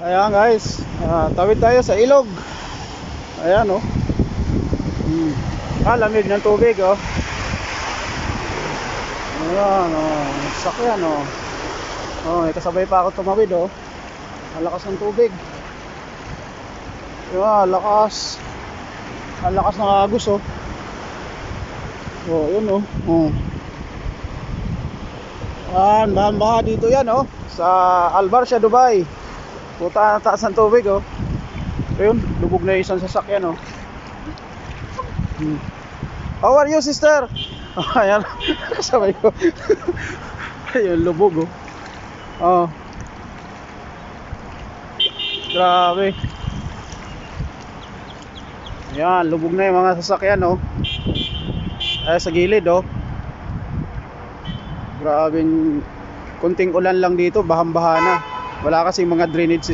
Ayan guys, tawid tayo sa ilog. Ayan oh. Lamig ng tubig oh. Ayan oh, sakyan oh. Oh, may kasabay pa ako tumawid oh. Ang lakas ng tubig. Ayan, lakas. Ang lakas ng agos oh. Oh, yun oh. Bahan dito yan oh. Sa Al Barsha, Dubai. Puta, taas ng tubig oh. Ayun, lubog na isang sasakyan oh. How are you, sister? Ayan, kasabay ko. Ayun, lubog oh. Grabe. Ayan, lubog na yung mga sasakyan oh. Ay, sa gilid oh. Grabing kunting ulan lang dito, bahang-baha na. Wala kasing mga drainage system.